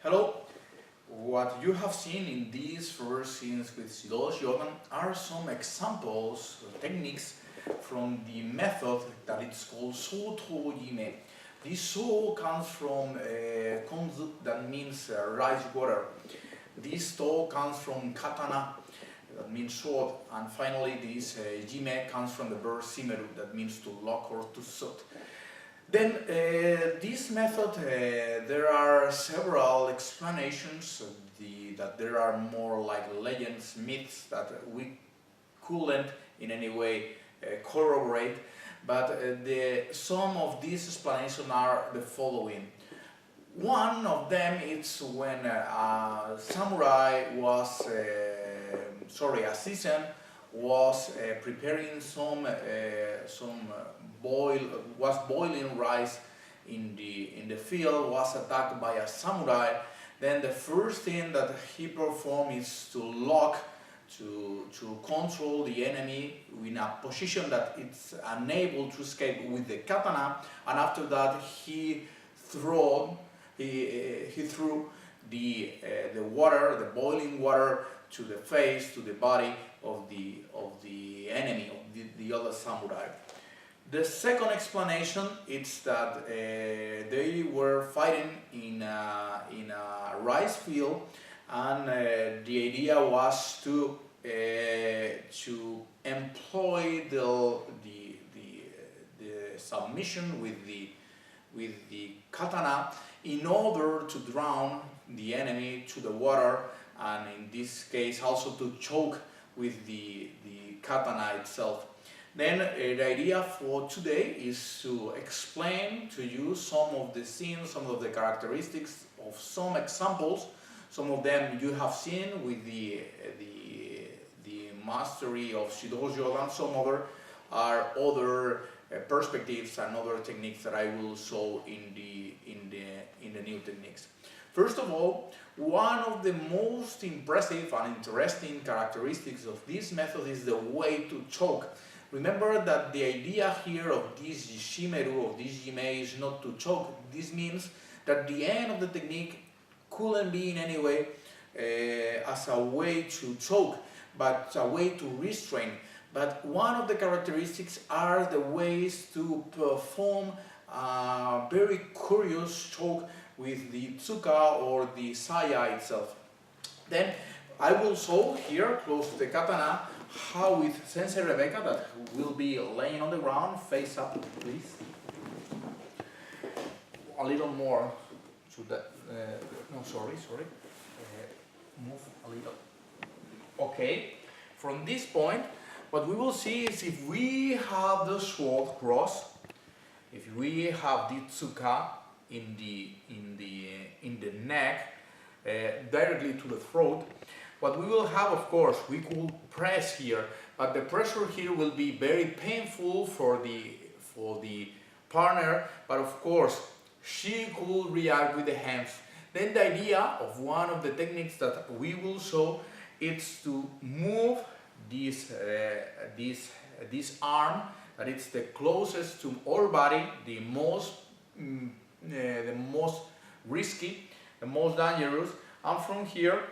Hello! What you have seen in these first scenes with Shidoshi Luis are some examples, techniques from the method that it's called Shoutojime. This so comes from konzu, that means rice water. This to comes from katana, that means sword, and finally this jime comes from the verb simeru, that means to lock or to shut. Then this method, there are several explanations, that there are more like legends, myths that we couldn't in any way corroborate, but some of these explanations are the following. One of them is when a samurai was, a citizen was preparing was boiling rice in the field, was attacked by a samurai. Then the first thing that he performed is to lock, to control the enemy in a position that it's unable to escape with the katana, and after that he threw the water, the boiling water, to the face, to the body of the enemy, of the other samurai. The second explanation is that they were fighting in a rice field, and the idea was to employ the submission with the katana in order to drown the enemy to the water, and in this case also to choke with the katana itself. Then the idea for today is to explain to you some of the scenes, some of the characteristics of some examples. Some of them you have seen with the mastery of Shidoshi Luis, some other are other perspectives and other techniques that I will show in the new techniques. First of all, one of the most impressive and interesting characteristics of this method is the way to choke. Remember that the idea here of this shimeru, of this jime, is not to choke. This means that the end of the technique couldn't be in any way as a way to choke, but a way to restrain. But one of the characteristics are the ways to perform a very curious choke with the tsuka or the saya itself. Then I will show here, close to the katana, how with Sensei Rebecca, that will be laying on the ground, face up, please. A little more to that. No, sorry. Move a little. Okay. From this point, what we will see is if we have the sword crossed, if we have the tsuka in the neck, directly to the throat. What we will have, of course, we could press here, but the pressure here will be very painful for the partner, but of course she could react with the hands. Then the idea of one of the techniques that we will show is to move this arm, that it's the closest to our body, the most risky, the most dangerous, and from here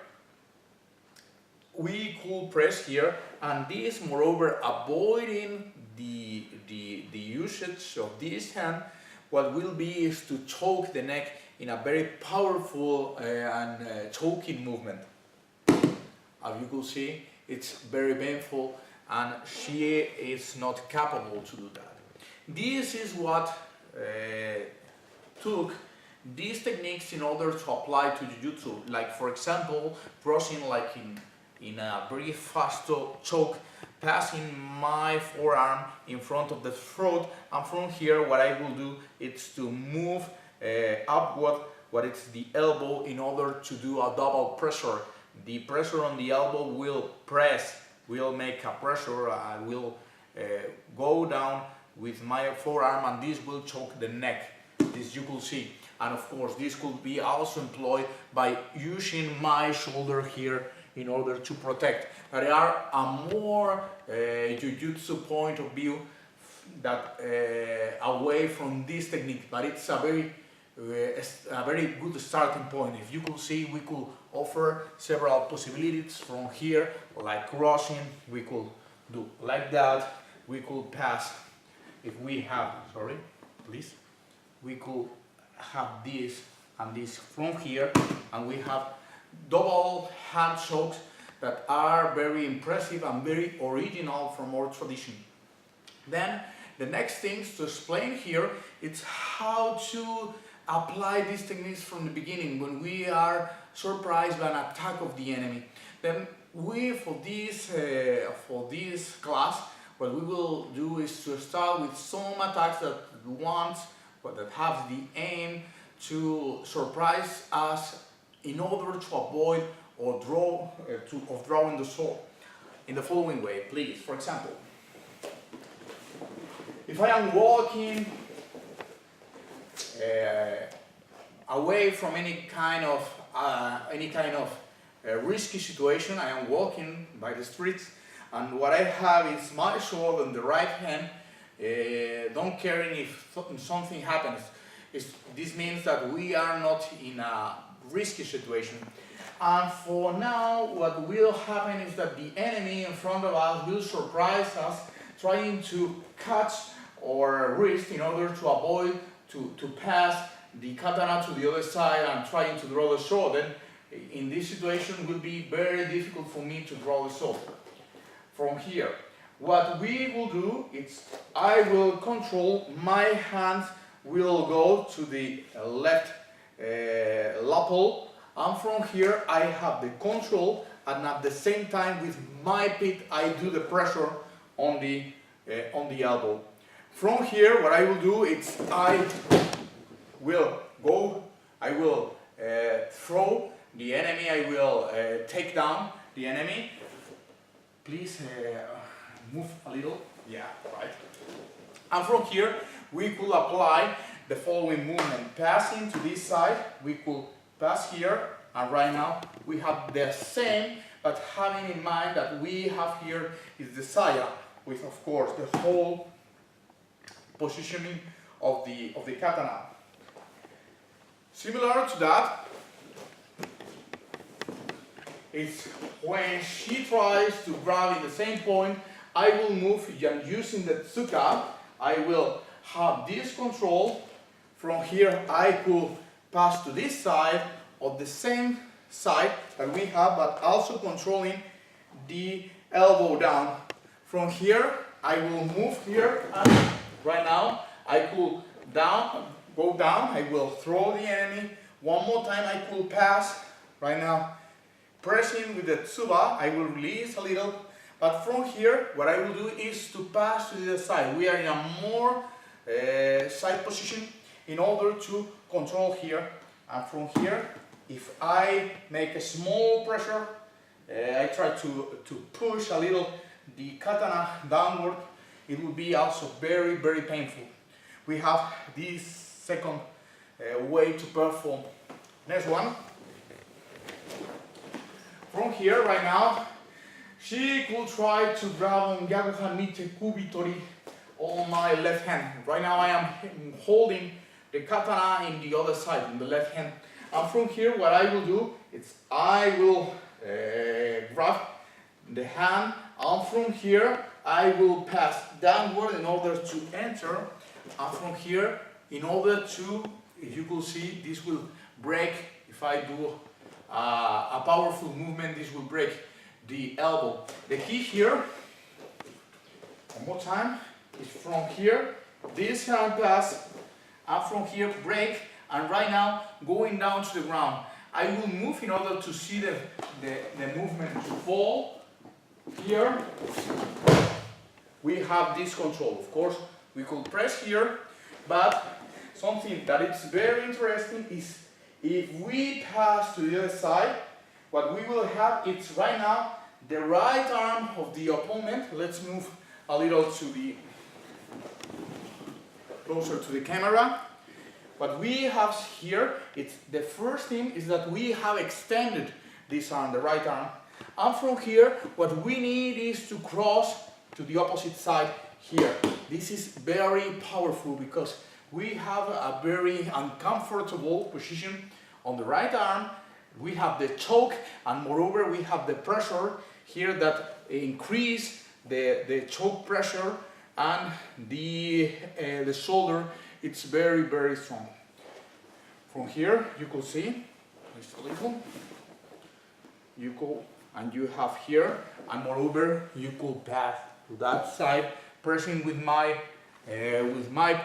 we could press here, and this, moreover, avoiding the usage of this hand, what will be is to choke the neck in a very powerful and choking movement. As you could see, it's very painful, and she is not capable to do that. This is what took these techniques in order to apply to Jiu-Jitsu, like for example, crossing like in a very fast choke, passing my forearm in front of the throat, and from here what I will do is to move upward, what is the elbow, in order to do a double pressure. The pressure on the elbow will make a pressure, I will go down with my forearm, and this will choke the neck, this you could see. And of course this could be also employed by using my shoulder here in order to protect. There are a more Jiu-Jitsu point of view that away from this technique, but it's a very a very good starting point. If you could see, we could offer several possibilities from here, like crossing, we could do like that, we could pass, if we have, sorry, please, we could have this and this from here, and we have double hand chokes that are very impressive and very original from our tradition. Then the next things to explain here is how to apply these techniques from the beginning when we are surprised by an attack of the enemy. Then we, for this class, what we will do is to start with some attacks that have the aim to surprise us in order to avoid or drawing the sword in the following way. Please, for example, if I am walking away from any kind of risky situation, I am walking by the streets, and what I have is my sword in the right hand, don't caring if something happens. This means that we are not in a risky situation. And for now, what will happen is that the enemy in front of us will surprise us, trying to catch our wrist in order to avoid to pass the katana to the other side and trying to draw the sword. Then in this situation it will be very difficult for me to draw the sword. From here, what we will do is I will control, my hands will go to the left lapel, and from here I have the control, and at the same time with my feet I do the pressure on the elbow. From here, what I will do is I will throw the enemy, I will take down the enemy. Please move a little, yeah, right. And from here, we could apply the following movement. Passing to this side, we could pass here, and right now we have the same, but having in mind that we have here is the saya, with of course the whole positioning of the katana. Similar to that is when she tries to grab in the same point, I will move, and using the tsuka, I will have this control. From here I could pass to this side of the same side that we have, but also controlling the elbow down. From here I will move here, and right now I could go down, I will throw the enemy. One more time I could pass. Right now, pressing with the tsuba, I will release a little. But from here, what I will do is to pass to the other side. We are in a more side position in order to control here. And from here, if I make a small pressure, I try to push a little the katana downward, it will be also very, very painful. We have this second way to perform. Next one. From here, right now, she could try to grab on Yaguha Mite Kubitori on my left hand. Right now I am holding the katana in the other side, in the left hand. And from here, what I will do is I will grab the hand, and from here I will pass downward in order to enter, and from here, in order to, if you could see, this will break. If I do a powerful movement, this will break the elbow. The key here, one more time, is from here, this hand pass, and from here break, and right now going down to the ground. I will move in order to see the movement to fall. Here we have this control. Of course, we could press here, but something that is very interesting is if we pass to the other side, what we will have is right now the right arm of the opponent. Let's move a little to the closer to the camera. What we have here, it's the first thing is that we have extended this arm, the right arm. And from here, what we need is to cross to the opposite side here. This is very powerful because we have a very uncomfortable position on the right arm. We have the choke, and moreover we have the pressure here that increase the choke pressure, and the shoulder, it's very strong. From here you could see, just a little, you go and you have here, and moreover you could pass to that side, pressing with my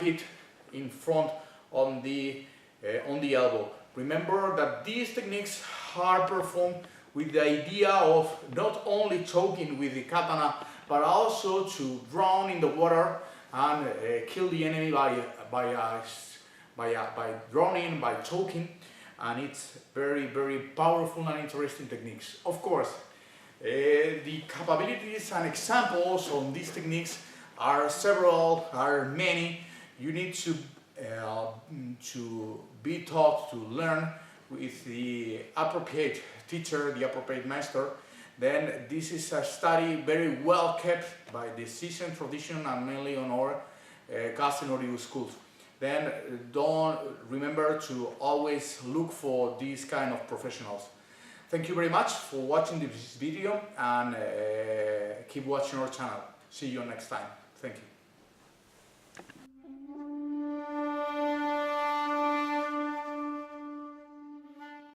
feet in front on the elbow. Remember that these techniques are performed with the idea of not only choking with the katana, but also to drown in the water and kill the enemy by drowning, by choking. And it's very powerful and interesting techniques. Of course, the capabilities and examples on these techniques are several, are many. You need to be taught to learn with the appropriate teacher, the appropriate master. Then this is a study very well kept by the seasoned tradition and mainly on our Kaze schools. Then don't remember to always look for these kind of professionals. Thank you very much for watching this video, and keep watching our channel. See you next time. Thank you.